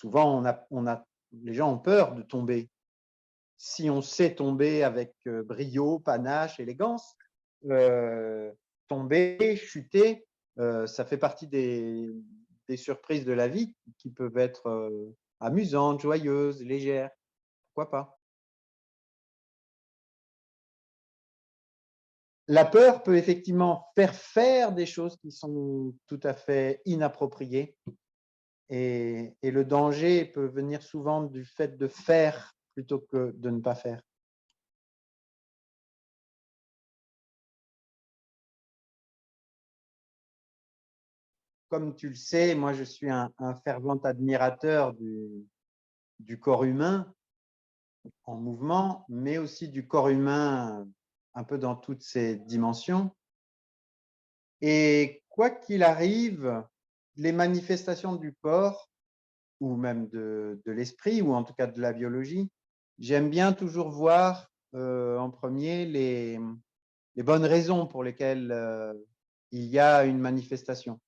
souvent, les gens ont peur de tomber. Si on sait tomber avec brio, panache, élégance, euh, tomber, chuter, ça fait partie des surprises de la vie qui peuvent être amusantes, joyeuses, légères. Pourquoi pas? La peur peut effectivement faire des choses qui sont tout à fait inappropriées. Et le danger peut venir souvent du fait de faire plutôt que de ne pas faire. Comme tu le sais, moi je suis un fervent admirateur du corps humain en mouvement, mais aussi du corps humain un peu dans toutes ses dimensions. Et quoi qu'il arrive, les manifestations du corps, ou même de l'esprit, ou en tout cas de la biologie, j'aime bien toujours voir en premier les bonnes raisons pour lesquelles il y a une manifestation.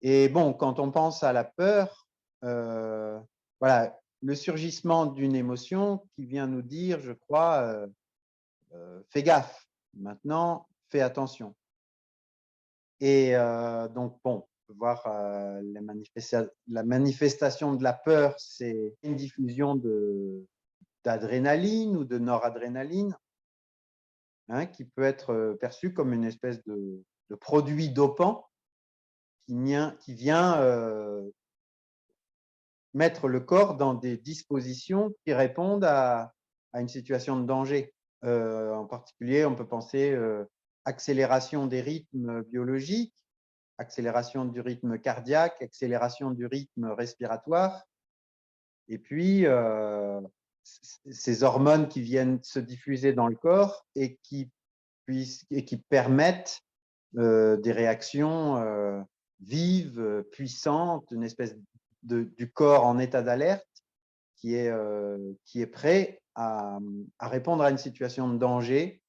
Et bon, quand on pense à la peur, voilà, le surgissement d'une émotion qui vient nous dire, je crois, fais gaffe, maintenant, fais attention. Et donc, bon, on peut voir la manifestation de la peur, c'est une diffusion d'adrénaline ou de noradrénaline, hein, qui peut être perçue comme une espèce de produit dopant qui vient mettre le corps dans des dispositions qui répondent à une situation de danger. En particulier, on peut penser accélération des rythmes biologiques, accélération du rythme cardiaque, accélération du rythme respiratoire, et puis ces hormones qui viennent se diffuser dans le corps et qui permettent des réactions vives, puissantes, une espèce du corps en état d'alerte qui est prêt à répondre à une situation de danger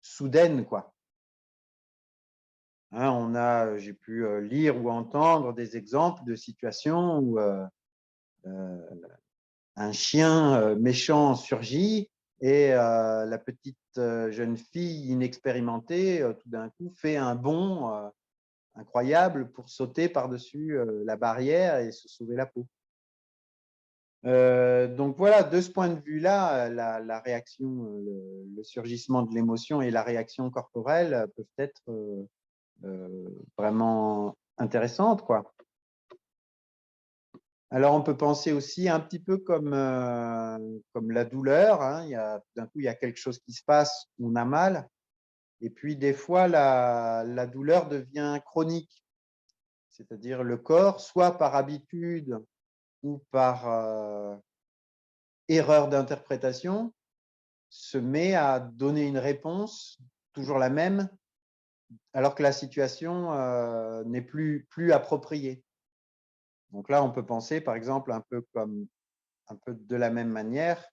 soudaine, quoi. Hein, j'ai pu lire ou entendre des exemples de situations où un chien méchant surgit et la petite jeune fille inexpérimentée, tout d'un coup, fait un bond incroyable pour sauter par-dessus la barrière et se sauver la peau. Donc voilà, de ce point de vue-là, la réaction, le surgissement de l'émotion et la réaction corporelle peuvent être vraiment intéressantes, quoi. Alors on peut penser aussi un petit peu comme la douleur, hein. D'un coup, il y a quelque chose qui se passe, on a mal, et puis des fois, la douleur devient chronique, c'est-à-dire le corps, soit par habitude ou par erreur d'interprétation, se met à donner une réponse, toujours la même, alors que la situation n'est plus appropriée. Donc là, on peut penser, par exemple, un peu de la même manière,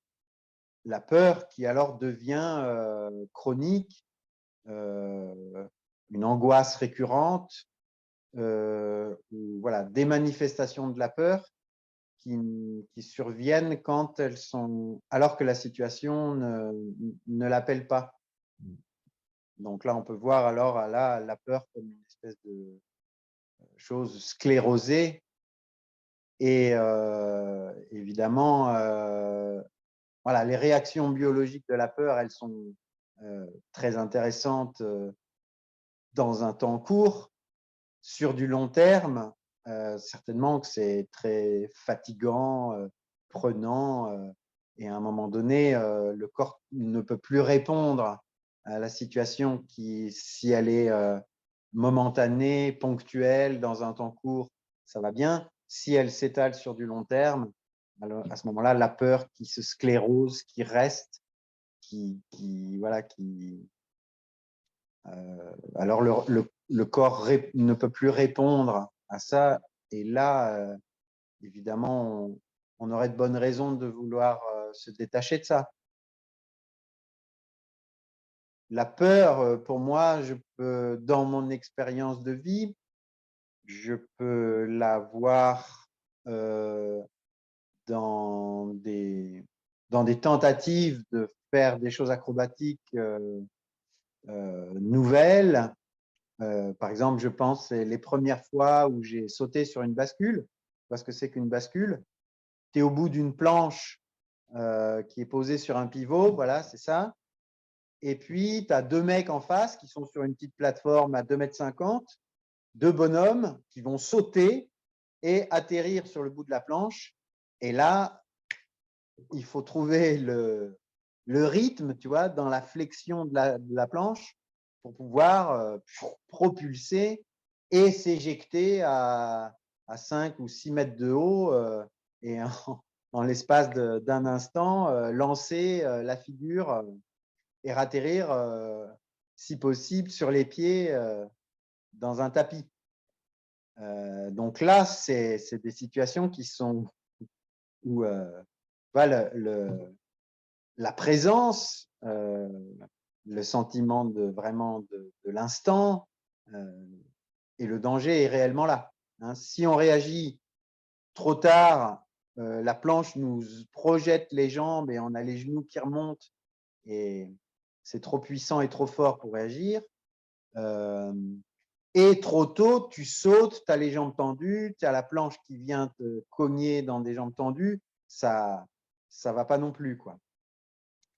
la peur qui alors devient chronique, une angoisse récurrente, ou voilà, des manifestations de la peur qui surviennent quand elles sont, alors que la situation ne l'appelle pas. Donc là, on peut voir alors la peur comme une espèce de chose sclérosée. Et évidemment, voilà, les réactions biologiques de la peur, elles sont très intéressantes dans un temps court. Sur du long terme, certainement que c'est très fatigant, prenant, et à un moment donné, le corps ne peut plus répondre à la situation qui, si elle est momentanée, ponctuelle, dans un temps court, ça va bien. Si elle s'étale sur du long terme, alors à ce moment-là, la peur qui se sclérose, qui reste, voilà, alors le corps ne peut plus répondre à ça. Et là, évidemment, on aurait de bonnes raisons de vouloir se détacher de ça. La peur, pour moi, dans mon expérience de vie, je peux la voir euh, dans des tentatives de faire des choses acrobatiques nouvelles. Par exemple, je pense c'est les premières fois où j'ai sauté sur une bascule, parce que c'est qu'une bascule. Tu es au bout d'une planche qui est posée sur un pivot, voilà, c'est ça. Et puis, tu as deux mecs en face qui sont sur une petite plateforme à 2,50 m, deux bonhommes qui vont sauter et atterrir sur le bout de la planche. Et là, il faut trouver le rythme, tu vois, dans la flexion de la planche pour pouvoir propulser et s'éjecter à 5 ou 6 mètres de haut et en l'espace d'un instant, lancer la figure et atterrir, si possible, sur les pieds dans un tapis. Donc là, c'est des situations qui sont où voilà, la présence, le sentiment de vraiment de l'instant et le danger est réellement là. Hein. Si on réagit trop tard, la planche nous projette les jambes et on a les genoux qui remontent et c'est trop puissant et trop fort pour réagir. Et trop tôt, tu sautes, tu as les jambes tendues, tu as la planche qui vient te cogner dans des jambes tendues, ça ne va pas non plus, quoi.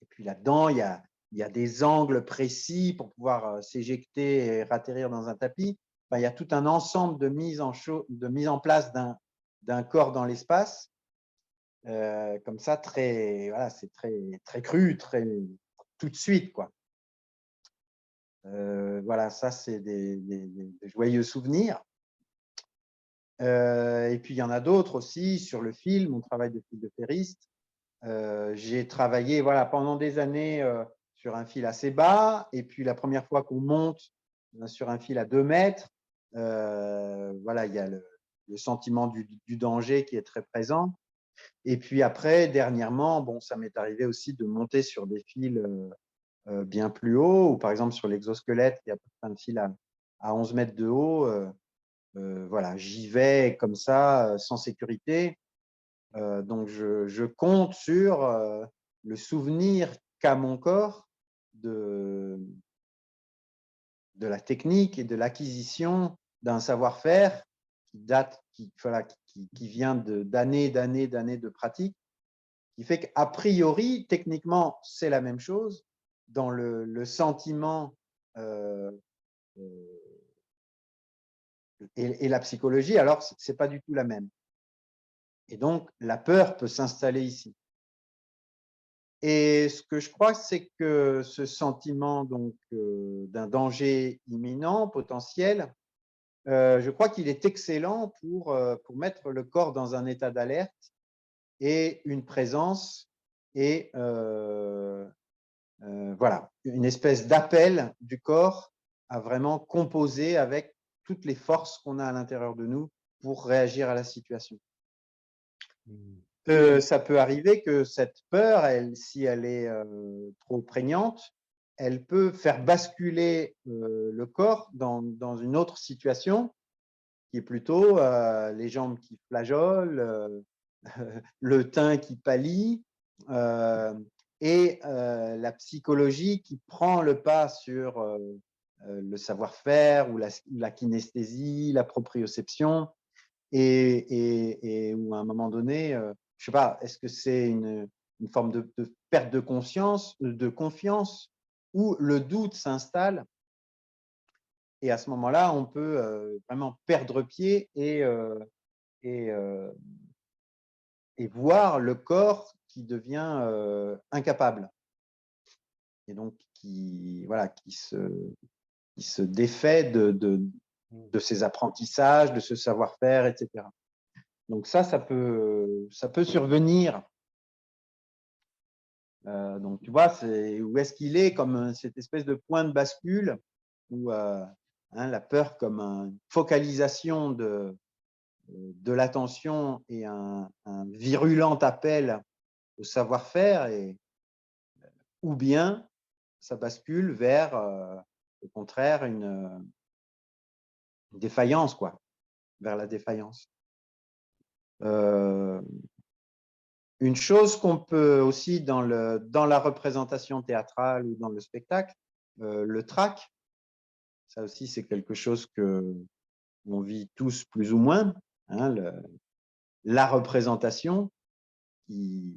Et puis là-dedans, il y a des angles précis pour pouvoir s'éjecter et atterrir dans un tapis. Enfin, il y a tout un ensemble de mise en place d'un corps dans l'espace. Comme ça, voilà, c'est très cru, tout de suite, quoi. Voilà, ça, c'est des joyeux souvenirs. Et puis, il y en a d'autres aussi sur le fil, mon travail de fil de ferriste. J'ai travaillé voilà, pendant des années sur un fil assez bas. Et puis, la première fois qu'on monte sur un fil à 2 mètres, voilà, il y a le sentiment du danger qui est très présent. Et puis après, dernièrement, bon, ça m'est arrivé aussi de monter sur des fils bien plus hauts, ou par exemple sur l'exosquelette, il y a plein de fils à 11 mètres de haut. Voilà, j'y vais comme ça, sans sécurité. Donc, je compte sur le souvenir qu'a mon corps de la technique et de l'acquisition d'un savoir-faire qui date, qui vient d'années de pratique, qui fait qu'a priori, techniquement, c'est la même chose. Dans le sentiment et la psychologie, alors, ce n'est pas du tout la même. Et donc, la peur peut s'installer ici. Et ce que je crois, c'est que ce sentiment donc d'un danger imminent, potentiel, je crois qu'il est excellent pour mettre le corps dans un état d'alerte et une présence et voilà, une espèce d'appel du corps à vraiment composer avec toutes les forces qu'on a à l'intérieur de nous pour réagir à la situation. Ça peut arriver que cette peur, si elle est trop prégnante, elle peut faire basculer le corps dans une autre situation qui est plutôt les jambes qui flageolent, le teint qui pâlit et la psychologie qui prend le pas sur le savoir-faire ou la kinesthésie, la proprioception et où à un moment donné, je sais pas, est-ce que c'est une forme de perte de conscience, de confiance, où le doute s'installe et à ce moment-là, on peut vraiment perdre pied et, et voir le corps qui devient incapable et donc voilà, qui se défait de ses apprentissages, de ce savoir-faire, etc. Donc ça peut survenir. Donc tu vois, où est-ce qu'il est comme cette espèce de point de bascule où la peur comme une focalisation de l'attention et un virulent appel au savoir-faire, ou bien ça bascule vers, au contraire, une défaillance, quoi, vers la défaillance. Une chose qu'on peut aussi dans la représentation théâtrale ou dans le spectacle, le trac, ça aussi c'est quelque chose que on vit tous plus ou moins, hein, la représentation, qui,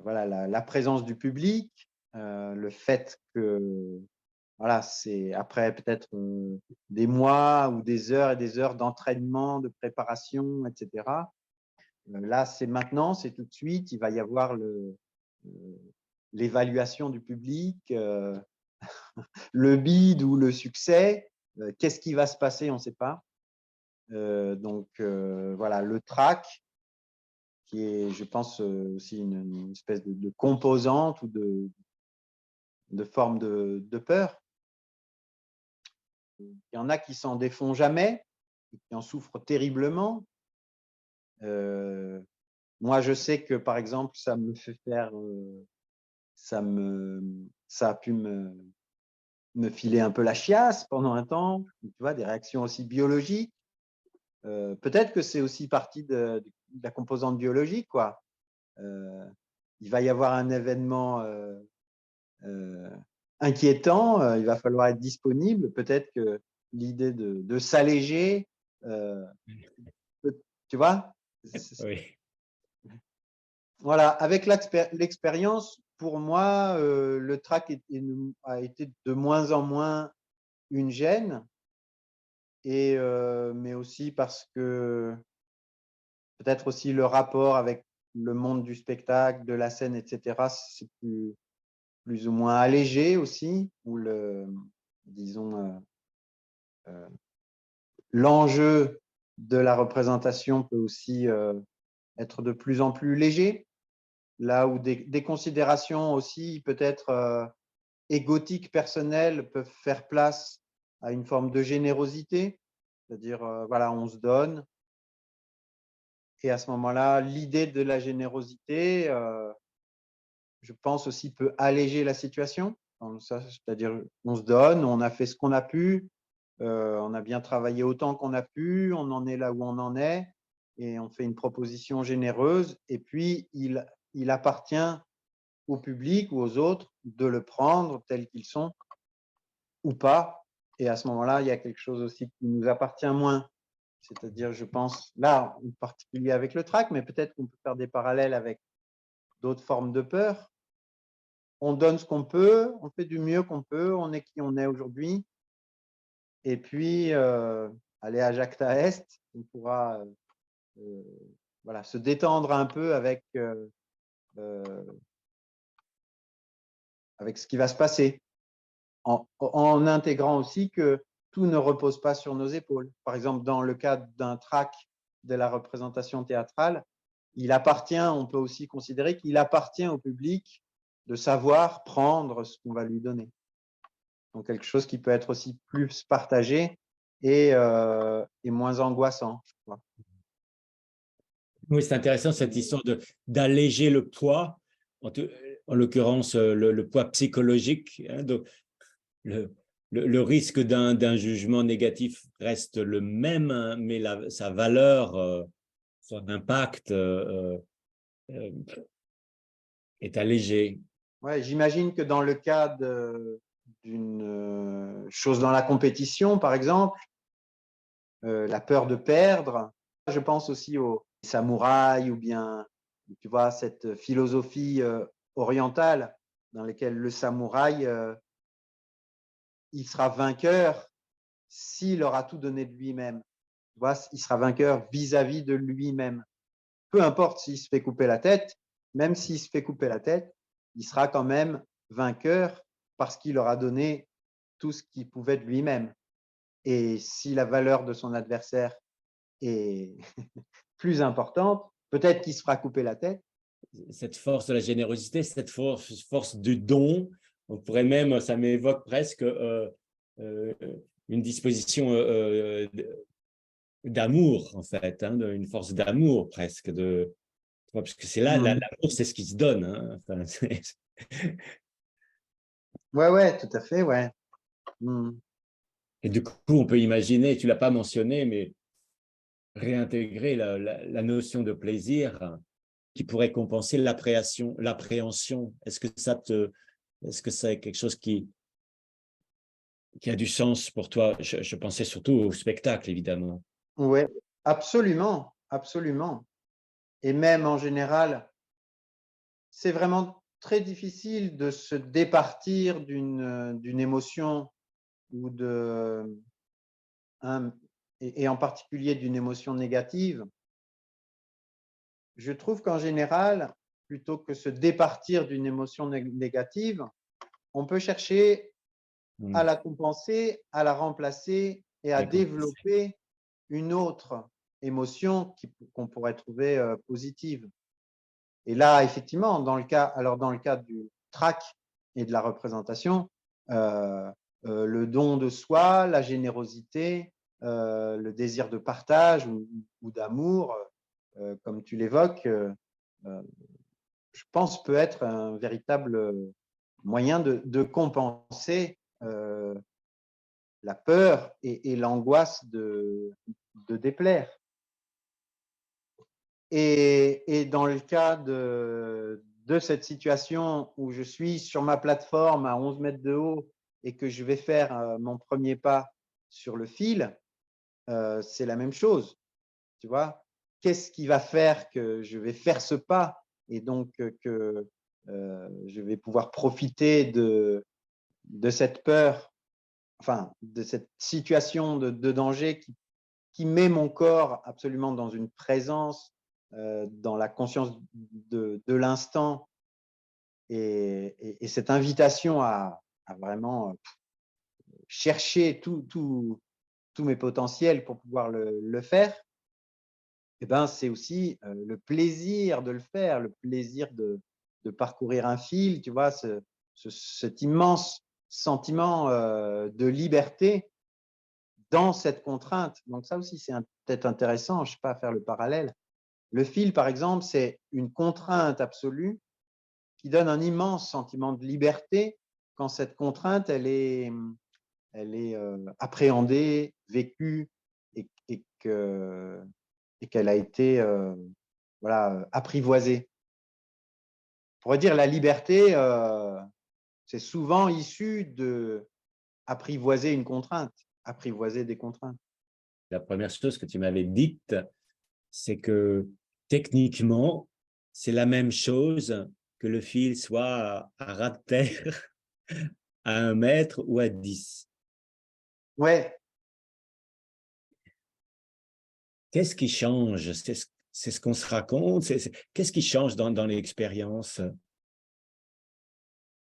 voilà, la présence du public, le fait que voilà, c'est après peut-être des mois ou des heures et des heures d'entraînement, de préparation, etc. Là, c'est maintenant, c'est tout de suite, il va y avoir l'évaluation du public, le bide ou le succès. Qu'est-ce qui va se passer, on ne sait pas. Donc voilà, le trac, qui est, je pense, aussi une espèce de composante ou de forme de peur. Il y en a qui s'en défont jamais, qui en souffrent terriblement. Moi, je sais que, par exemple, ça me fait faire, ça a pu me filer un peu la chiasse pendant un temps, tu vois, des réactions aussi biologiques. Peut-être que c'est aussi partie de la composante biologique, quoi. Il va y avoir un événement inquiétant, il va falloir être disponible. Peut-être que l'idée de s'alléger, tu vois, Oui. voilà, avec l'expérience, pour moi, le trac a été de moins en moins une gêne, mais aussi parce que peut-être aussi le rapport avec le monde du spectacle, de la scène, etc., c'est plus ou moins allégé aussi, où disons, l'enjeu de la représentation peut aussi être de plus en plus léger, là où des considérations aussi peut-être égotiques personnelles peuvent faire place à une forme de générosité, c'est-à-dire, voilà, on se donne. Et à ce moment-là, l'idée de la générosité, je pense aussi, peut alléger la situation. C'est-à-dire, on se donne, on a fait ce qu'on a pu, on a bien travaillé autant qu'on a pu, on en est là où on en est, et on fait une proposition généreuse. Et puis, il appartient au public ou aux autres de le prendre tels qu'ils sont ou pas. Et à ce moment-là, il y a quelque chose aussi qui nous appartient moins. C'est-à-dire, je pense, là, en particulier avec le trac, mais peut-être qu'on peut faire des parallèles avec d'autres formes de peur. On donne ce qu'on peut, on fait du mieux qu'on peut, on est qui on est aujourd'hui. Et puis, aller à Jacta Est, on pourra voilà, se détendre un peu avec ce qui va se passer, en intégrant aussi que tout ne repose pas sur nos épaules. Par exemple, dans le cadre d'un track de la représentation théâtrale, il appartient, on peut aussi considérer qu'il appartient au public de savoir prendre ce qu'on va lui donner. Donc quelque chose qui peut être aussi plus partagé et moins angoissant, je crois. Oui, c'est intéressant cette histoire d'alléger le poids, en l'occurrence le poids psychologique. Hein, donc le risque d'un jugement négatif reste le même, hein, mais sa valeur, son impact est allégé. Ouais, j'imagine que dans le cas d'une chose dans la compétition, par exemple, la peur de perdre, je pense aussi aux samouraïs ou bien, tu vois, cette philosophie orientale dans laquelle le samouraï, il sera vainqueur s'il aura tout donné de lui-même. Tu vois, il sera vainqueur vis-à-vis de lui-même. Peu importe s'il se fait couper la tête, même s'il se fait couper la tête, il sera quand même vainqueur parce qu'il aura donné tout ce qu'il pouvait de lui-même. Et si la valeur de son adversaire est plus importante, peut-être qu'il se fera couper la tête. Cette force de la générosité, cette force du don, on pourrait même, ça m'évoque presque une disposition d'amour, en fait, hein, une force d'amour presque, parce que c'est là, l'amour, c'est ce qui se donne. Hein, enfin, Ouais, tout à fait, ouais. Et du coup, on peut imaginer, tu ne l'as pas mentionné, mais réintégrer la notion de plaisir qui pourrait compenser l'appréhension. Est-ce que c'est quelque chose qui a du sens pour toi? Je pensais surtout au spectacle, évidemment. Ouais, absolument, absolument. Et même en général, c'est vraiment très difficile de se départir d'une émotion ou et en particulier d'une émotion négative. Je trouve qu'en général, plutôt que se départir d'une émotion négative, on peut chercher à la compenser, à la remplacer et à développer une autre émotion qu'on pourrait trouver positive. Et là, effectivement, dans le cas du trac et de la représentation, le don de soi, la générosité, le désir de partage ou d'amour, comme tu l'évoques, je pense peut être un véritable moyen de compenser la peur et l'angoisse de déplaire. Et dans le cas de cette situation où je suis sur ma plateforme à 11 mètres de haut et que je vais faire mon premier pas sur le fil, c'est la même chose. Tu vois, qu'est-ce qui va faire que je vais faire ce pas et donc que je vais pouvoir profiter de cette peur, enfin, de cette situation de danger qui met mon corps absolument dans une présence, dans la conscience de l'instant et cette invitation à vraiment chercher tous mes potentiels pour pouvoir le faire, eh ben, c'est aussi le plaisir de le faire, le plaisir de parcourir un fil, tu vois, cet immense sentiment de liberté dans cette contrainte. Donc ça aussi, c'est peut-être intéressant, je ne sais pas, à faire le parallèle. Le fil, par exemple, c'est une contrainte absolue qui donne un immense sentiment de liberté quand cette contrainte, elle est appréhendée, vécue et qu'elle a été voilà, apprivoisée. On pourrait dire la liberté, c'est souvent issu de apprivoiser une contrainte, apprivoiser des contraintes. La première chose que tu m'avais dite, c'est que techniquement, c'est la même chose que le fil soit à ras de terre, à 1 mètre ou à 10. Ouais. Qu'est-ce qui change? C'est ce qu'on se raconte? Qu'est-ce qui change dans l'expérience?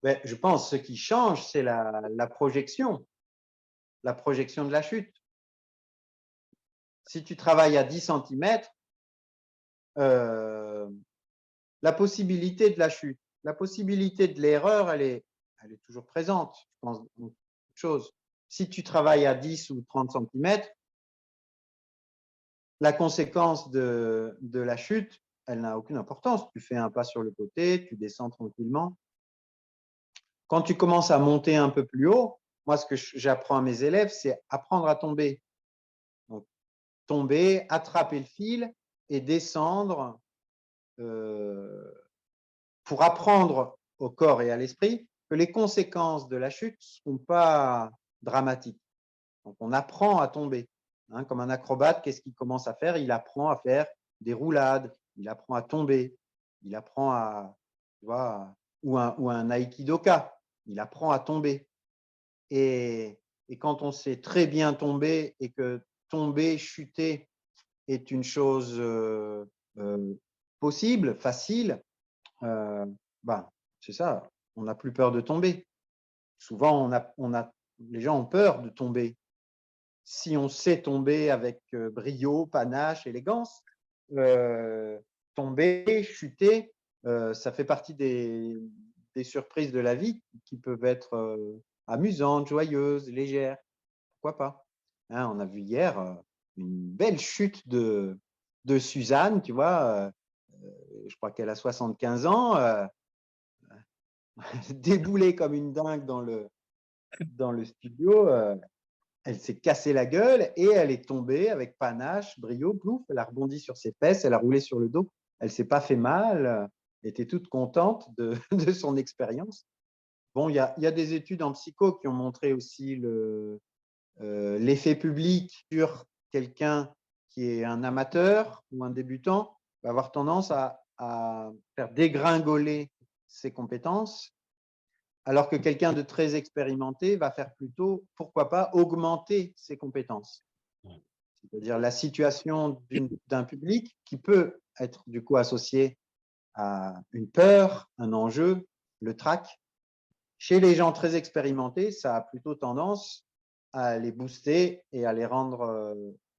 Ouais, je pense que ce qui change, c'est la projection de la chute. Si tu travailles à 10 centimètres, la possibilité de la chute, la possibilité de l'erreur, elle est toujours présente. Je pense chose. Si tu travailles à 10 ou 30 centimètres, la conséquence de la chute, elle n'a aucune importance. Tu fais un pas sur le côté, tu descends tranquillement. Quand tu commences à monter un peu plus haut, moi, ce que j'apprends à mes élèves, c'est apprendre à tomber. Donc, tomber, attraper le fil et descendre pour apprendre au corps et à l'esprit que les conséquences de la chute ne sont pas dramatiques. Donc, on apprend à tomber. Hein, comme un acrobate, qu'est-ce qu'il commence à faire? Il apprend à faire des roulades, il apprend à tomber, il apprend tu vois, ou un aïkidoka, il apprend à tomber. Et quand on sait très bien tomber et que tomber, chuter est une chose possible, facile, ben, c'est ça, on n'a plus peur de tomber. Souvent, les gens ont peur de tomber. Si on sait tomber avec brio, panache, élégance, tomber, chuter, ça fait partie des surprises de la vie qui peuvent être amusantes, joyeuses, légères. Pourquoi pas? Hein, on a vu hier une belle chute de Suzanne, tu vois, je crois qu'elle a 75 ans, déboulée comme une dingue dans le studio. elle s'est cassée la gueule et elle est tombée avec panache, brio, plouf, elle a rebondi sur ses fesses, elle a roulé sur le dos. Elle ne s'est pas fait mal, elle était toute contente de, de son expérience. Bon, il y a des études en psycho qui ont montré aussi l'effet public sur quelqu'un qui est un amateur ou un débutant, va avoir tendance à faire dégringoler ses compétences, alors que quelqu'un de très expérimenté va faire plutôt, pourquoi pas, augmenter ses compétences. C'est-à-dire la situation d'un public qui peut être du coup associé à une peur, un enjeu, le trac. Chez les gens très expérimentés, ça a plutôt tendance à les booster et à les rendre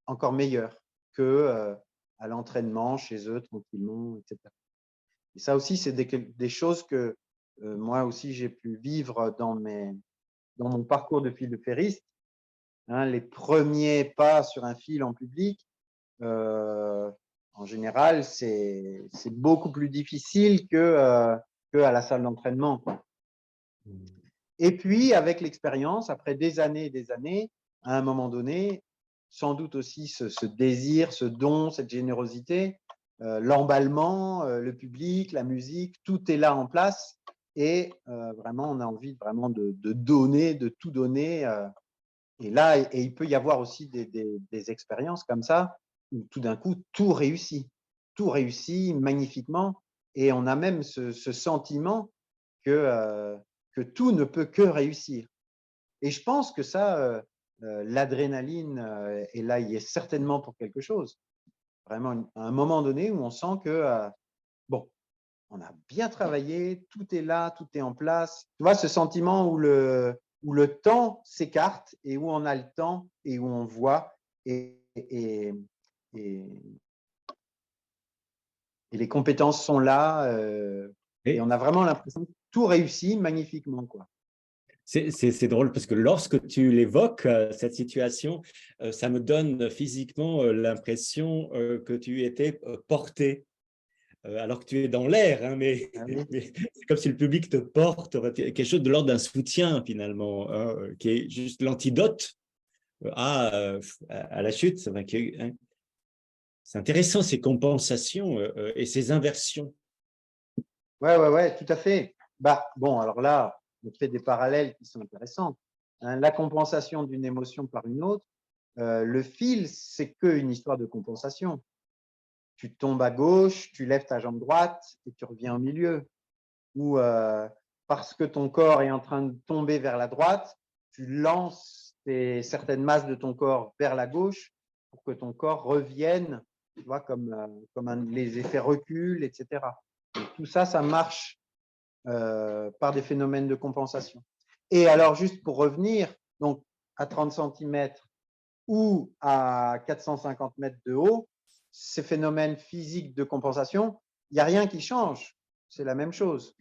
encore meilleurs que à l'entraînement chez eux tranquillement, etc. Et ça aussi, c'est des choses que moi aussi j'ai pu vivre dans mon parcours de fil de ferriste. Hein, les premiers pas sur un fil en public, en général, c'est beaucoup plus difficile que à la salle d'entraînement, quoi. Et puis, avec l'expérience, après des années et des années, à un moment donné, sans doute aussi ce désir, ce don, cette générosité, l'emballement, le public, la musique, tout est là en place. Et vraiment, on a envie vraiment de donner, de tout donner. Et là, et il peut y avoir aussi des expériences comme ça, où tout d'un coup, tout réussit magnifiquement. Et on a même ce sentiment que tout ne peut que réussir. Et je pense que ça, l'adrénaline est là, il est certainement pour quelque chose. Vraiment, à un moment donné où on sent que, bon, on a bien travaillé, tout est là, tout est en place. Tu vois, ce sentiment où le temps s'écarte et où on a le temps et où on voit et les compétences sont là et on a vraiment l'impression que tout réussit magnifiquement, quoi. C'est drôle parce que lorsque tu l'évoques, cette situation, ça me donne physiquement l'impression que tu étais porté, alors que tu es dans l'air, hein, mais, Ah oui. mais c'est comme si le public te porte, quelque chose de l'ordre d'un soutien finalement, hein, qui est juste l'antidote à la chute. Hein. C'est intéressant ces compensations et ces inversions. Ouais, tout à fait. Bah, bon, alors là, on fait des parallèles qui sont intéressants. Hein, la compensation d'une émotion par une autre, le fil, c'est qu'une histoire de compensation. Tu tombes à gauche, tu lèves ta jambe droite et tu reviens au milieu. Ou parce que ton corps est en train de tomber vers la droite, tu lances certaines masses de ton corps vers la gauche pour que ton corps revienne, tu vois, comme les effets recul, etc. Et tout ça, ça marche par des phénomènes de compensation. Et alors, juste pour revenir, donc à 30 cm ou à 450 mètres de haut, ces phénomènes physiques de compensation, il n'y a rien qui change. C'est la même chose.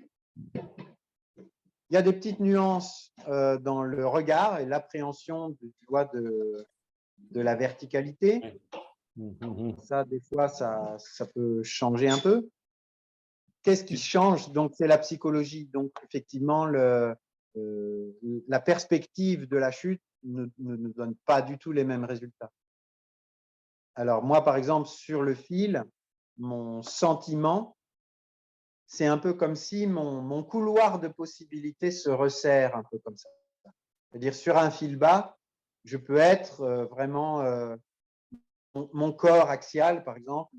Il y a des petites nuances dans le regard et l'appréhension de la verticalité. Ça, des fois, ça peut changer un peu. Qu'est-ce qui change? Donc, c'est la psychologie. Donc, effectivement, la perspective de la chute ne donne pas du tout les mêmes résultats. Alors, moi, par exemple, sur le fil, mon sentiment, c'est un peu comme si mon couloir de possibilités se resserre un peu comme ça. C'est-à-dire, sur un fil bas, je peux être vraiment mon corps axial, par exemple,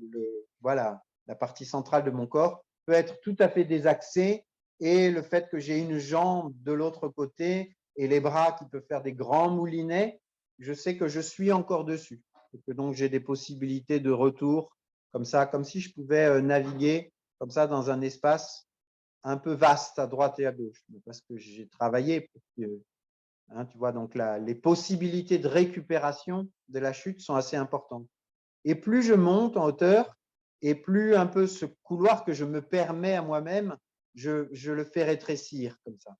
voilà, la partie centrale de mon corps peut être tout à fait désaxée et le fait que j'ai une jambe de l'autre côté et les bras qui peuvent faire des grands moulinets, je sais que je suis encore dessus. Et que donc j'ai des possibilités de retour comme ça, comme si je pouvais naviguer comme ça dans un espace un peu vaste à droite et à gauche, parce que j'ai travaillé pour que, hein, tu vois, donc les possibilités de récupération de la chute sont assez importantes. Et plus je monte en hauteur, et plus un peu ce couloir que je me permets à moi-même, je le fais rétrécir comme ça.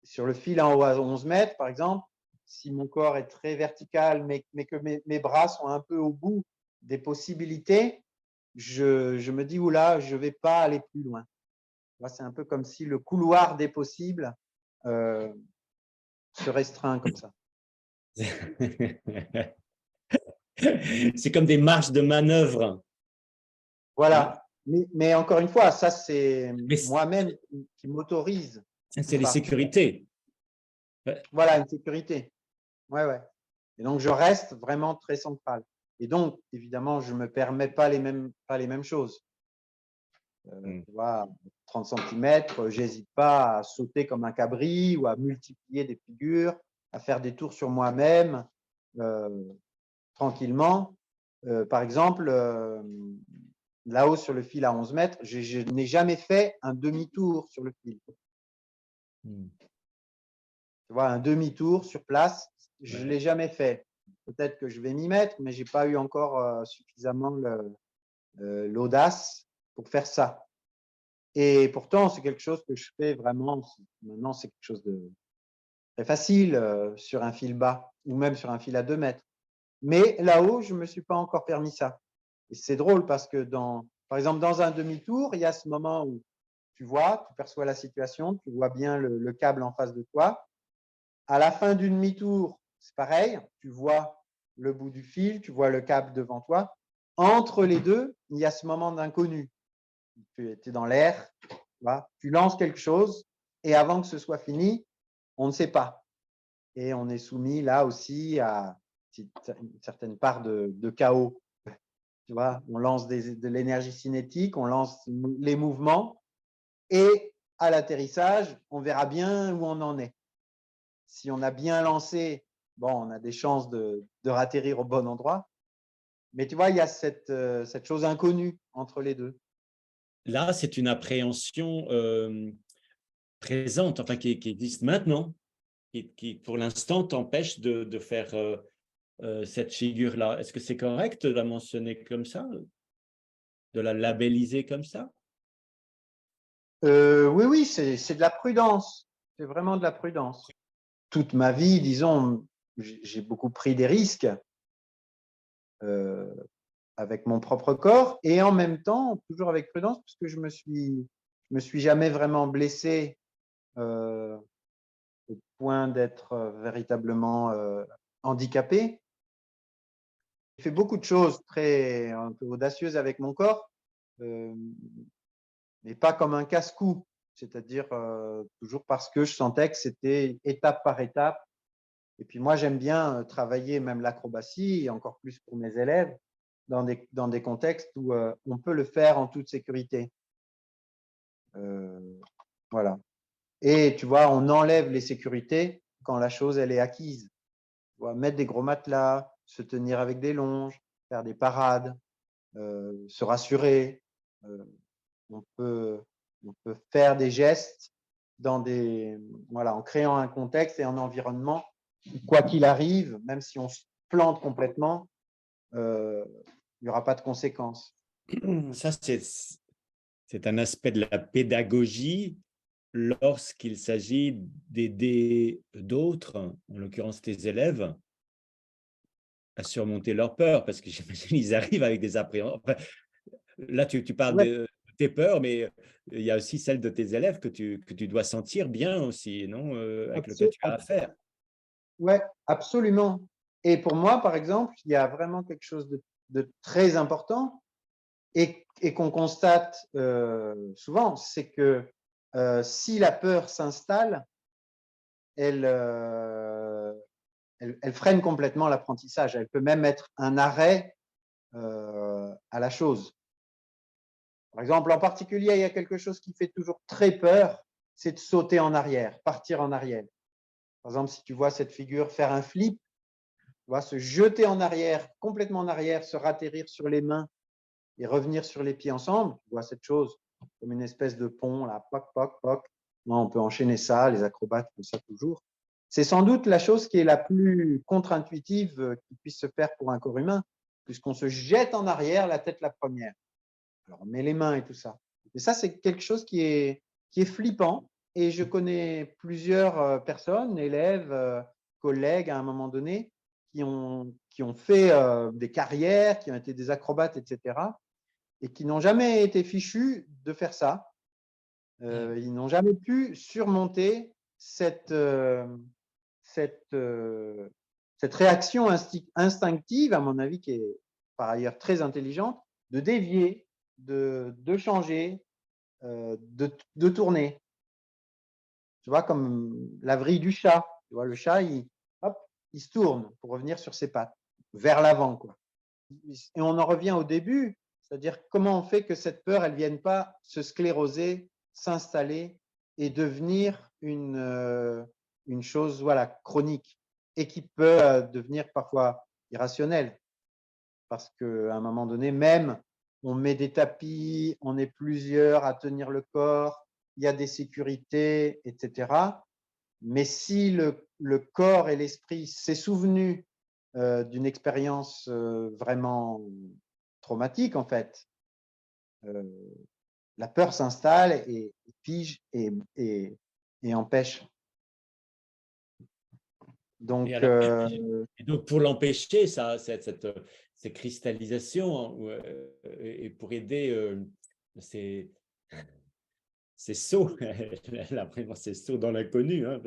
Sur le fil en haut à 11 mètres, par exemple, si mon corps est très vertical, mais que mes bras sont un peu au bout des possibilités, je me dis, oula, je ne vais pas aller plus loin. C'est un peu comme si le couloir des possibles se restreint comme ça. C'est comme des marges de manœuvre, hein. Voilà. Mais encore une fois, ça, c'est Mais moi-même qui m'autorise ou c'est les pas. sécurités. Voilà, une sécurité. Ouais, ouais. Et donc, je reste vraiment très central. Et donc, évidemment, je ne me permets pas pas les mêmes choses. Tu vois, 30 cm, j'hésite pas à sauter comme un cabri ou à multiplier des figures, à faire des tours sur moi-même tranquillement. Par exemple, là-haut sur le fil à 11 mètres, je n'ai jamais fait un demi-tour sur le fil. Tu vois, un demi-tour sur place, je ne l'ai jamais fait. Peut-être que je vais m'y mettre, mais je n'ai pas eu encore suffisamment l'audace pour faire ça. Et pourtant, c'est quelque chose que je fais vraiment. Maintenant, c'est quelque chose de très facile sur un fil bas ou même sur un fil à 2 mètres. Mais là-haut, je ne me suis pas encore permis ça. Et c'est drôle parce que, par exemple, dans un demi-tour, il y a ce moment où tu perçois la situation, tu vois bien le câble en face de toi. À la fin du demi-tour, c'est pareil, tu vois le bout du fil, tu vois le câble devant toi. Entre les deux, il y a ce moment d'inconnu. Tu es dans l'air, tu lances quelque chose et avant que ce soit fini, on ne sait pas. Et on est soumis là aussi à une certaine part de chaos. Tu vois, on lance de l'énergie cinétique, on lance les mouvements et à l'atterrissage, on verra bien où on en est. Si on a bien lancé, bon, on a des chances de ratterrir au bon endroit. Mais tu vois, il y a cette chose inconnue entre les deux. Là, c'est une appréhension présente, enfin qui existe maintenant, qui pour l'instant t'empêche de faire cette figure-là. Est-ce que c'est correct de la mentionner comme ça, de la labelliser comme ça? Oui, oui, c'est de la prudence. C'est vraiment de la prudence. Toute ma vie, disons, j'ai beaucoup pris des risques avec mon propre corps et en même temps, toujours avec prudence, puisque me suis jamais vraiment blessé au point d'être véritablement handicapé. J'ai fait beaucoup de choses très un peu audacieuses avec mon corps, mais pas comme un casse-cou, c'est-à-dire toujours parce que je sentais que c'était étape par étape. Et puis moi, j'aime bien travailler même l'acrobatie, et encore plus pour mes élèves, dans des contextes où on peut le faire en toute sécurité. Voilà. Et tu vois, on enlève les sécurités quand la chose, elle est acquise. Tu vois, mettre des gros matelas, se tenir avec des longes, faire des parades, se rassurer. Euh, on, peut, on peut faire des gestes en créant un contexte et un environnement. Quoi qu'il arrive, même si on se plante complètement, il n'y aura pas de conséquences. Ça, c'est un aspect de la pédagogie lorsqu'il s'agit d'aider d'autres, en l'occurrence tes élèves, à surmonter leur peur, parce que j'imagine ils arrivent avec des appréhensions. Enfin, là, tu parles Ouais, de tes peurs, mais il y a aussi celles de tes élèves que tu dois sentir bien aussi, non, avec lequel tu as affaire. ouais, absolument. Et pour moi, par exemple, il y a vraiment quelque chose de très important et qu'on constate souvent, c'est que si la peur s'installe, elle, elle freine complètement l'apprentissage. Elle peut même être un arrêt à la chose. Par exemple, en particulier, il y a quelque chose qui fait toujours très peur, c'est de sauter en arrière, partir en arrière. Par exemple, si tu vois cette figure faire un flip, tu vois, se jeter en arrière, complètement en arrière, se ratterrir sur les mains et revenir sur les pieds ensemble, tu vois cette chose comme une espèce de pont, là, poc, poc, poc. Non, on peut enchaîner ça, les acrobates font ça toujours. C'est sans doute la chose qui est la plus contre-intuitive qui puisse se faire pour un corps humain, puisqu'on se jette en arrière, la tête la première. Alors, on met les mains et tout ça. Et ça, c'est quelque chose qui est flippant. Et je connais plusieurs personnes, élèves, collègues à un moment donné, qui ont fait des carrières, qui ont été des acrobates, etc., et qui n'ont jamais été fichus de faire ça. Ils n'ont jamais pu surmonter cette cette réaction instinctive, à mon avis, qui est par ailleurs très intelligente, de dévier, de changer, de tourner. Tu vois, comme la vrille du chat. Tu vois, le chat, hop, il se tourne pour revenir sur ses pattes, vers l'avant, quoi. Et on en revient au début, c'est-à-dire comment on fait que cette peur, elle ne vienne pas se scléroser, s'installer et devenir une chose, voilà, chronique et qui peut devenir parfois irrationnelle. Parce qu'à un moment donné, même, on met des tapis, on est plusieurs à tenir le corps, il y a des sécurités, etc. Mais si le corps et l'esprit s'est souvenu d'une expérience vraiment traumatique, en fait, la peur s'installe et fige et empêche. Donc, Et alors, et donc pour l'empêcher, cette cristallisation, et pour aider ces, ces sauts, là, vraiment ces sauts dans l'inconnu, hein,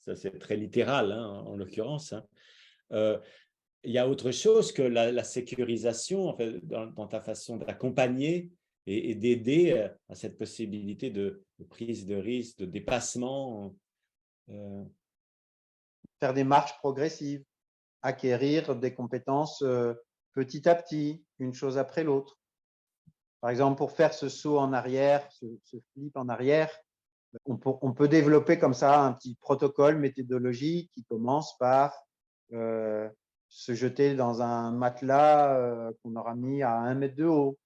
ça c'est très littéral hein, en l'occurrence, hein. Il y a autre chose que la sécurisation en fait, dans ta façon d'accompagner et d'aider à cette possibilité de prise de risque, de dépassement. Faire des marches progressives, acquérir des compétences petit à petit, une chose après l'autre. Par exemple, pour faire ce saut en arrière, ce flip en arrière, on peut développer comme ça un petit protocole méthodologique qui commence par se jeter dans un matelas qu'on aura mis à 1 mètre de haut,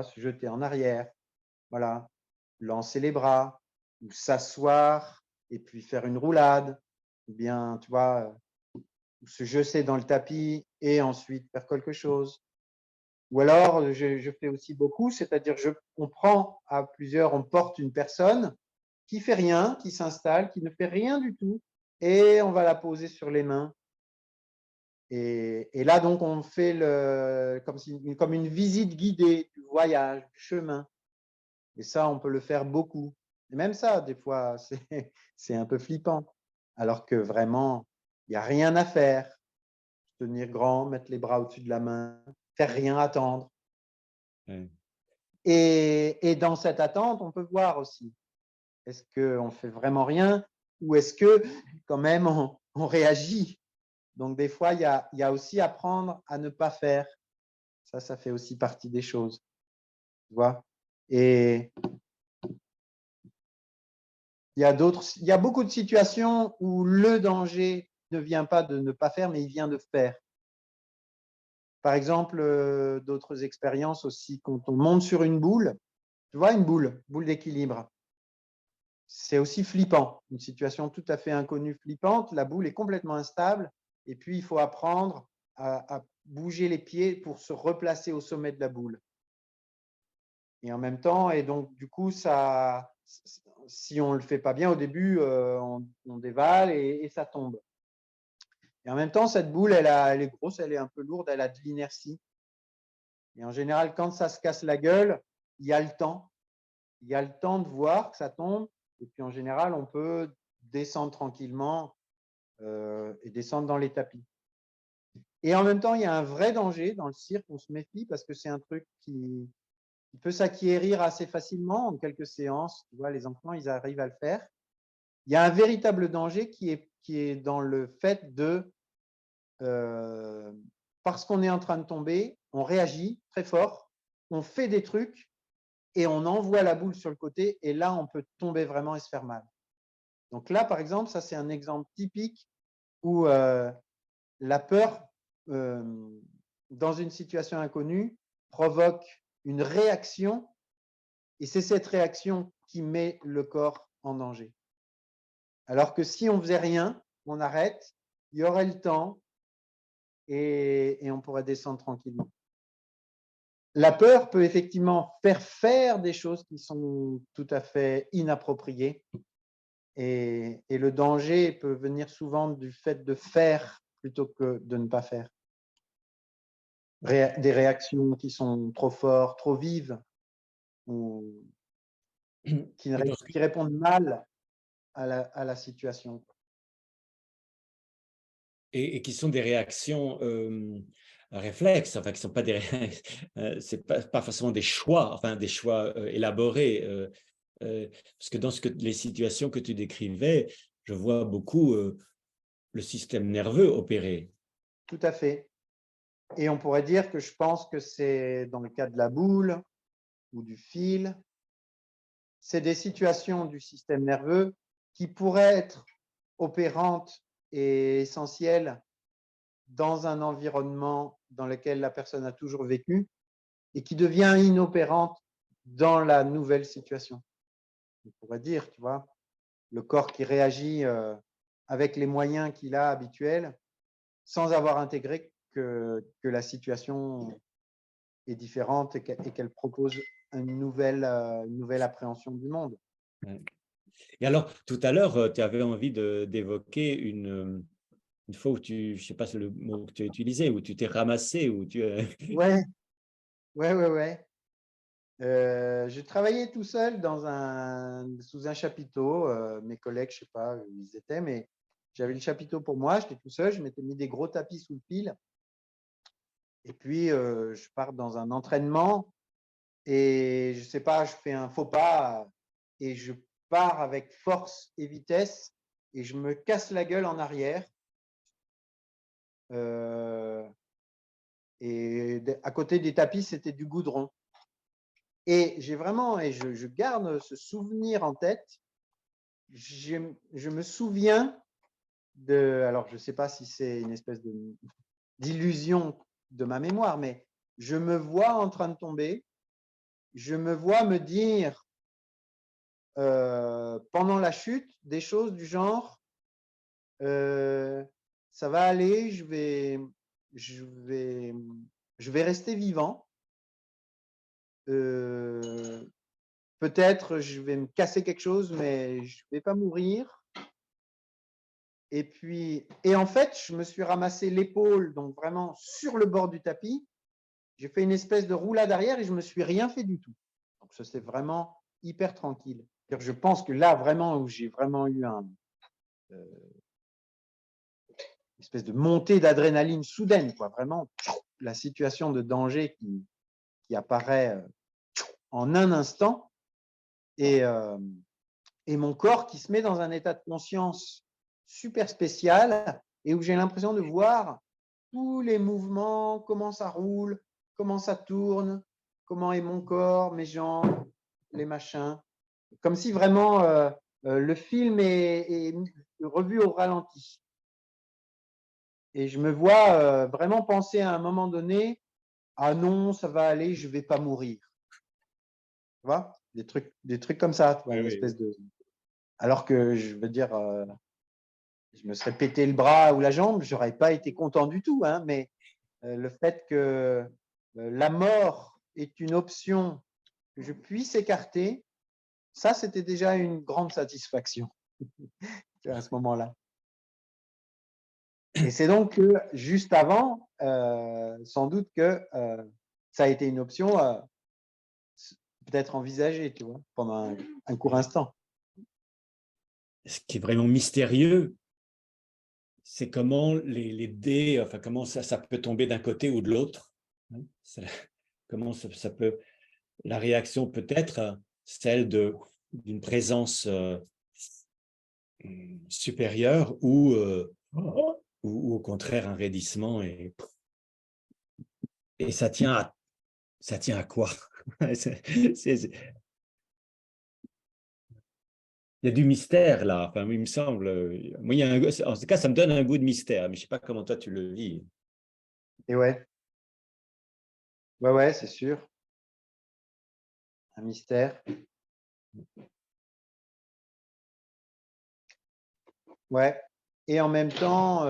se jeter en arrière, voilà, lancer les bras, ou s'asseoir et puis faire une roulade, ou bien, tu vois, se jeter dans le tapis et ensuite faire quelque chose. Ou alors, je fais aussi beaucoup, c'est-à-dire on prend à plusieurs, on porte une personne qui fait rien, qui s'installe, qui ne fait rien du tout, et on va la poser sur les mains. Et là, donc, on fait comme une visite guidée du voyage, du chemin. Et ça, on peut le faire beaucoup. Et même ça, des fois, c'est un peu flippant. Alors que vraiment, il n'y a rien à faire. Tenir grand, mettre les bras au-dessus de la main, faire rien attendre. Et dans cette attente, on peut voir aussi, est-ce qu'on fait vraiment rien ou est-ce que quand même on réagit. Donc des fois, il y a aussi apprendre à ne pas faire. Ça fait aussi partie des choses. Tu vois. Et il y a beaucoup de situations où le danger ne vient pas de ne pas faire, mais il vient de faire. Par exemple, d'autres expériences aussi, quand on monte sur une boule, tu vois, une boule d'équilibre. C'est aussi flippant, une situation tout à fait inconnue, flippante. La boule est complètement instable et puis il faut apprendre à bouger les pieds pour se replacer au sommet de la boule. Et en même temps, et donc du coup, ça, si on ne le fait pas bien au début, on dévale et ça tombe. Et en même temps, cette boule, elle est grosse, elle est un peu lourde, elle a de l'inertie. Et en général, quand ça se casse la gueule, il y a le temps. Il y a le temps de voir que ça tombe. Et puis en général, on peut descendre tranquillement et descendre dans les tapis. Et en même temps, il y a un vrai danger dans le cirque, on se méfie parce que c'est un truc qui peut s'acquérir assez facilement en quelques séances. Tu vois, les enfants, ils arrivent à le faire. Il y a un véritable danger qui est dans le fait de, parce qu'on est en train de tomber, on réagit très fort, on fait des trucs et on envoie la boule sur le côté et là, on peut tomber vraiment et se faire mal. Donc là, par exemple, ça c'est un exemple typique où la peur, dans une situation inconnue, provoque une réaction et c'est cette réaction qui met le corps en danger. Alors que si on faisait rien, on arrête, il y aurait le temps et on pourrait descendre tranquillement. La peur peut effectivement faire des choses qui sont tout à fait inappropriées et le danger peut venir souvent du fait de faire plutôt que de ne pas faire. Des réactions qui sont trop fortes, trop vives ou qui répondent mal à la situation. et qui sont des réactions réflexes, enfin qui ne sont pas des c'est pas forcément des choix, enfin des choix élaborés. Parce que dans les situations que tu décrivais, je vois beaucoup le système nerveux opérer. Tout à fait. Et on pourrait dire que je pense que c'est dans le cas de la boule ou du fil, c'est des situations du système nerveux qui pourraient être opérantes et essentielles dans un environnement dans lequel la personne a toujours vécu et qui devient inopérante dans la nouvelle situation. On pourrait dire, tu vois, le corps qui réagit avec les moyens qu'il a habituels sans avoir intégré que la situation est différente et qu'elle propose une nouvelle appréhension du monde. Et alors, tout à l'heure, tu avais envie d'évoquer une fois où je ne sais pas le mot que tu as utilisé, où tu t'es ramassé, où tu… Ouais, ouais. Je travaillais tout seul sous un chapiteau. Mes collègues, je ne sais pas où ils étaient, mais j'avais le chapiteau pour moi. J'étais tout seul. Je m'étais mis des gros tapis sous le fil. Et puis, je pars dans un entraînement et je ne sais pas, je fais un faux pas et je pars avec force et vitesse et je me casse la gueule en arrière. Et à côté des tapis, c'était du goudron. Et j'ai vraiment, et je garde ce souvenir en tête, je me souviens alors je ne sais pas si c'est une espèce d'illusion de ma mémoire, mais je me vois en train de tomber, je me vois me dire pendant la chute des choses du genre ça va aller, je vais rester vivant. Peut-être je vais me casser quelque chose, mais je ne vais pas mourir. Et en fait, je me suis ramassé l'épaule, donc vraiment sur le bord du tapis. J'ai fait une espèce de roulade arrière et je ne me suis rien fait du tout. Donc, ça, c'est vraiment hyper tranquille. Je pense que là, vraiment, où j'ai vraiment eu une espèce de montée d'adrénaline soudaine, quoi. Vraiment, la situation de danger qui apparaît en un instant et mon corps qui se met dans un état de conscience super spécial et où j'ai l'impression de voir tous les mouvements, comment ça roule, comment ça tourne, comment est mon corps, mes jambes, les machins. Comme si vraiment le film est revu au ralenti. Et je me vois vraiment penser à un moment donné, ah non, ça va aller, je ne vais pas mourir. Tu vois, des trucs comme ça, tu vois, une espèce de… Alors que, je veux dire, je me serais pété le bras ou la jambe, je n'aurais pas été content du tout, hein, mais le fait que la mort est une option que je puisse écarter, ça, c'était déjà une grande satisfaction à ce moment-là. Et c'est donc que juste avant, sans doute que ça a été une option peut-être envisagée, tu vois, pendant un court instant. Ce qui est vraiment mystérieux, c'est comment les dés, enfin comment ça peut tomber d'un côté ou de l'autre. Comment ça peut… La réaction peut être celle d'une présence supérieure ou au contraire un raidissement et ça tient à quoi? Il y a du mystère là, enfin, il me semble. Moi, en tout cas, ça me donne un goût de mystère, mais je ne sais pas comment toi tu le vis. Et ouais, c'est sûr. Un mystère. Ouais. Et en même temps,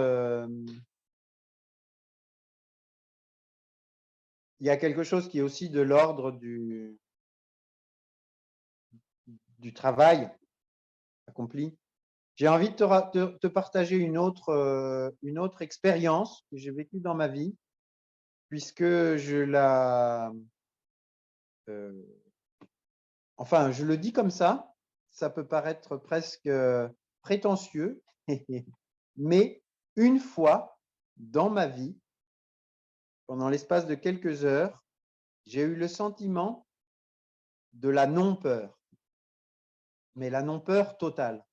il y a quelque chose qui est aussi de l'ordre du travail accompli. J'ai envie de te partager une autre expérience que j'ai vécue dans ma vie, puisque enfin, je le dis comme ça peut paraître presque prétentieux, mais une fois, dans ma vie, pendant l'espace de quelques heures, j'ai eu le sentiment de la non-peur, mais la non-peur totale.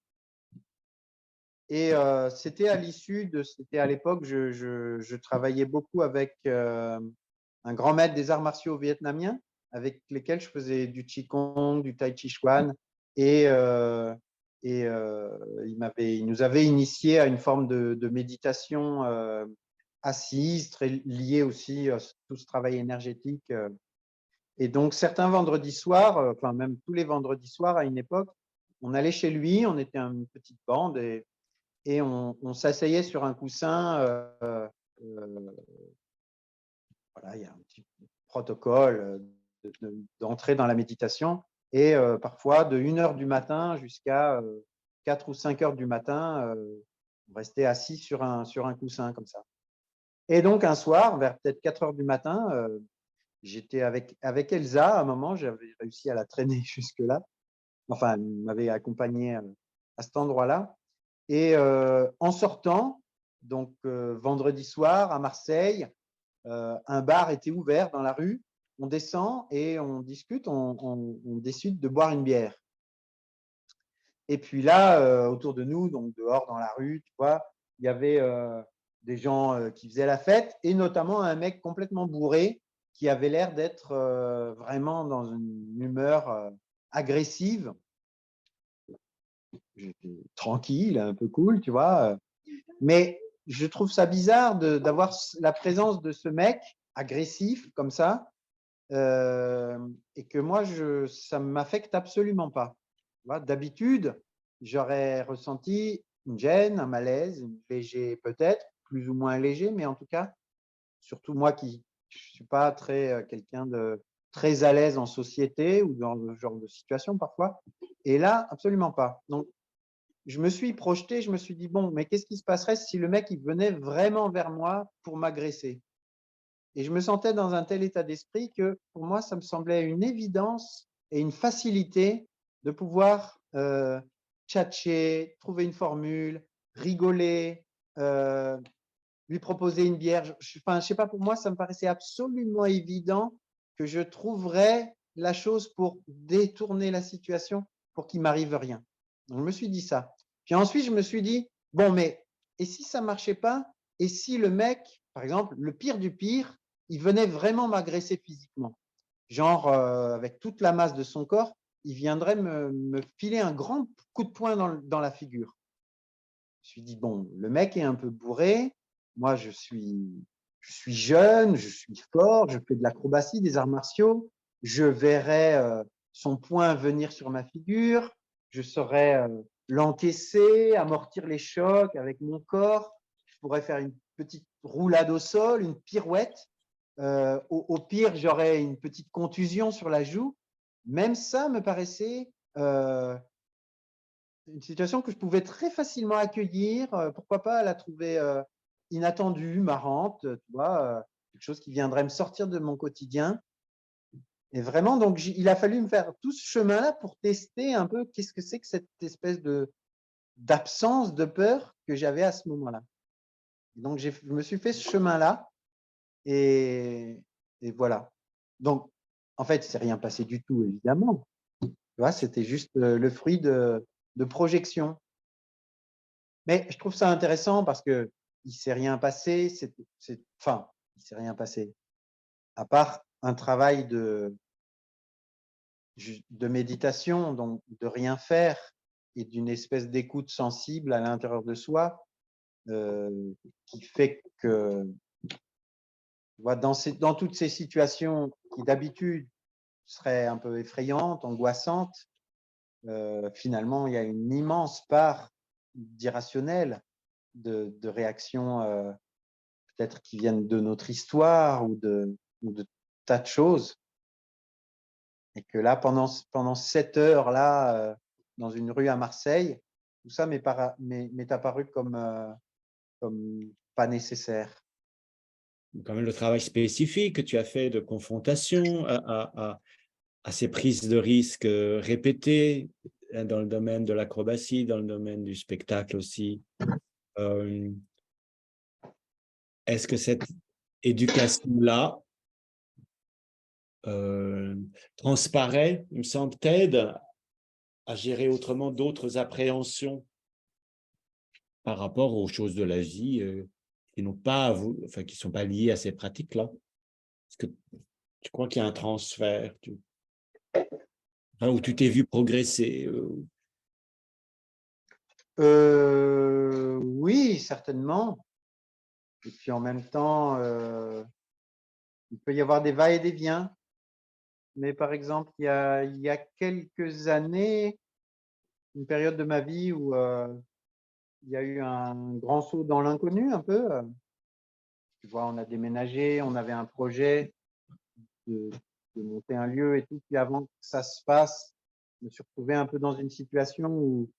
Et c'était à l'issue de, c'était à l'époque, je travaillais beaucoup avec un grand maître des arts martiaux vietnamiens, avec lesquels je faisais du Qigong, du Tai Chi Chuan, et, il nous avait initié à une forme de méditation assise, très liée aussi à tout ce travail énergétique. Et donc, certains vendredis soirs, enfin même tous les vendredis soirs à une époque, on allait chez lui, on était une petite bande et on s'asseyait sur un coussin. Voilà, il y a un petit protocole d'entrer dans la méditation. Et parfois, de 1h du matin jusqu'à 4 ou 5 heures du matin, on restait assis sur un coussin comme ça. Et donc, un soir, vers peut-être 4 heures du matin, j'étais avec Elsa. À un moment, j'avais réussi à la traîner jusque-là. Enfin, elle m'avait accompagné à cet endroit-là. Et en sortant, donc vendredi soir à Marseille, un bar était ouvert dans la rue. On descend et on discute, on décide de boire une bière. Et puis là, autour de nous, donc dehors dans la rue, tu vois, il y avait des gens qui faisaient la fête et notamment un mec complètement bourré qui avait l'air d'être vraiment dans une humeur agressive. J'étais tranquille, un peu cool, tu vois. Mais je trouve ça bizarre d'avoir la présence de ce mec agressif comme ça et que moi, ça ne m'affecte absolument pas. D'habitude, j'aurais ressenti une gêne, un malaise, léger peut-être, plus ou moins léger, mais en tout cas, surtout moi qui ne suis pas quelqu'un de très à l'aise en société ou dans ce genre de situation parfois. Et là, absolument pas. Donc, je me suis projeté, je me suis dit, bon, mais qu'est-ce qui se passerait si le mec il venait vraiment vers moi pour m'agresser? Et je me sentais dans un tel état d'esprit que pour moi, ça me semblait une évidence et une facilité de pouvoir tchatcher, trouver une formule, rigoler, lui proposer une bière. Enfin, je sais pas, pour moi, ça me paraissait absolument évident que je trouverais la chose pour détourner la situation pour qu'il m'arrive rien. Donc, je me suis dit ça. Puis ensuite, je me suis dit, bon, mais et si ça marchait pas? Et si le mec, par exemple, le pire du pire, il venait vraiment m'agresser physiquement, genre avec toute la masse de son corps, il viendrait me filer un grand coup de poing dans la figure. Je me suis dit, bon, le mec est un peu bourré, moi je suis jeune, je suis fort, je fais de l'acrobatie, des arts martiaux, je verrais son poing venir sur ma figure, je saurais l'encaisser, amortir les chocs avec mon corps, je pourrais faire une petite roulade au sol, une pirouette. Au pire, j'aurais une petite contusion sur la joue. Même ça me paraissait une situation que je pouvais très facilement accueillir. Pourquoi pas la trouver inattendue, marrante, tu vois, quelque chose qui viendrait me sortir de mon quotidien. Et vraiment, donc, il a fallu me faire tout ce chemin-là pour tester un peu qu'est-ce que c'est que cette espèce d'absence de peur que j'avais à ce moment-là. Donc, je me suis fait ce chemin-là et voilà. Donc, en fait, c'est rien passé du tout, évidemment. Tu vois, c'était juste le fruit de projection. Mais je trouve ça intéressant parce que il s'est rien passé. Enfin, il s'est rien passé. À part un travail de méditation, donc de rien faire et d'une espèce d'écoute sensible à l'intérieur de soi, qui fait que dans toutes ces situations qui d'habitude seraient un peu effrayantes, angoissantes, finalement, il y a une immense part d'irrationnel, de réactions peut-être qui viennent de notre histoire ou de tas de choses. Et que là, pendant 7 heures, là, dans une rue à Marseille, tout ça m'est apparu comme pas nécessaire. Quand même le travail spécifique que tu as fait de confrontation à ces prises de risques répétées dans le domaine de l'acrobatie, dans le domaine du spectacle aussi. est-ce que cette éducation-là transparaît, il me semble, t'aide à gérer autrement d'autres appréhensions par rapport aux choses de la vie qui n'ont pas, enfin, qui sont pas liées à ces pratiques-là? Est-ce que tu crois qu'il y a un transfert enfin, où tu t'es vu progresser Oui, certainement. Et puis en même temps, il peut y avoir des va et des viens. Mais par exemple, il y a quelques années, une période de ma vie où il y a eu un grand saut dans l'inconnu un peu. Tu vois, on a déménagé, on avait un projet de, de monter un lieu et tout. Puis avant que ça se fasse, je me suis retrouvé un peu dans une situation où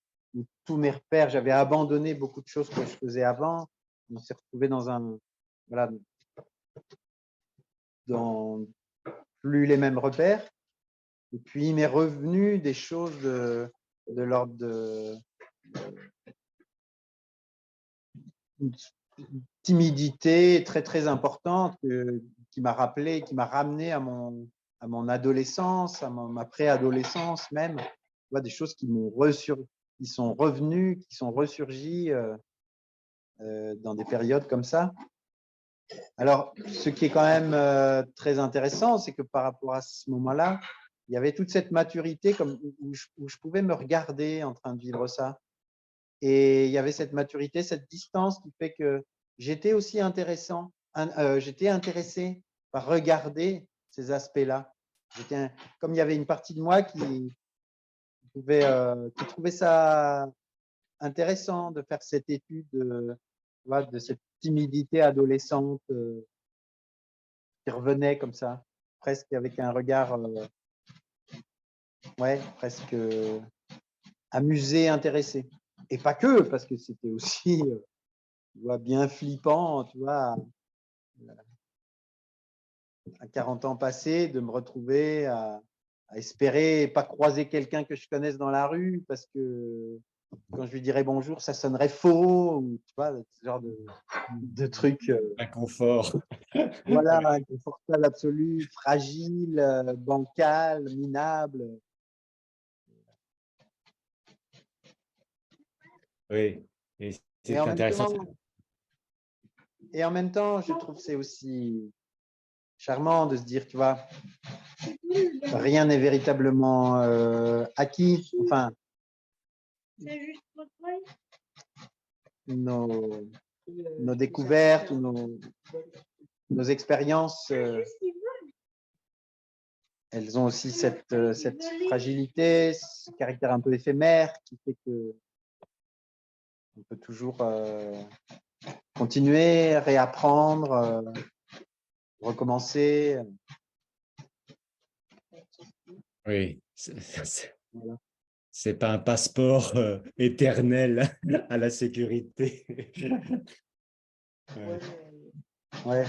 tous mes repères, j'avais abandonné beaucoup de choses que je faisais avant. On s'est retrouvé dans voilà, dans plus les mêmes repères. Et puis, il m'est revenu des choses de l'ordre de une timidité très, très importante qui m'a rappelé, qui m'a ramené à mon adolescence, à ma préadolescence même. Tu vois, des choses qui qui sont revenues, qui sont ressurgies dans des périodes comme ça. Alors, ce qui est quand même très intéressant, c'est que par rapport à ce moment-là, il y avait toute cette maturité comme, où je pouvais me regarder en train de vivre ça. Et il y avait cette maturité, cette distance qui fait que j'étais aussi j'étais intéressé par regarder ces aspects-là. Comme il y avait une partie de moi qui trouvait ça intéressant de faire cette étude de cette timidité adolescente qui revenait comme ça, presque avec un regard, ouais, presque amusé, intéressé. Et pas que, parce que c'était aussi tu vois, bien flippant, tu vois, à 40 ans passés, de me retrouver à espérer et pas croiser quelqu'un que je connaisse dans la rue parce que quand je lui dirais bonjour, ça sonnerait faux, ou, tu vois, ce genre de trucs. inconfort? Voilà, inconfortable absolu, fragile, bancal, minable. Oui, et Et c'est intéressant. en même temps, je trouve que c'est aussi charmant de se dire, tu vois, rien n'est véritablement acquis. Enfin, nos découvertes, nos expériences, elles ont aussi cette fragilité, ce caractère un peu éphémère qui fait que on peut toujours continuer, réapprendre, recommencer. Oui, Voilà. c'est pas un passeport éternel à la sécurité. Ouais.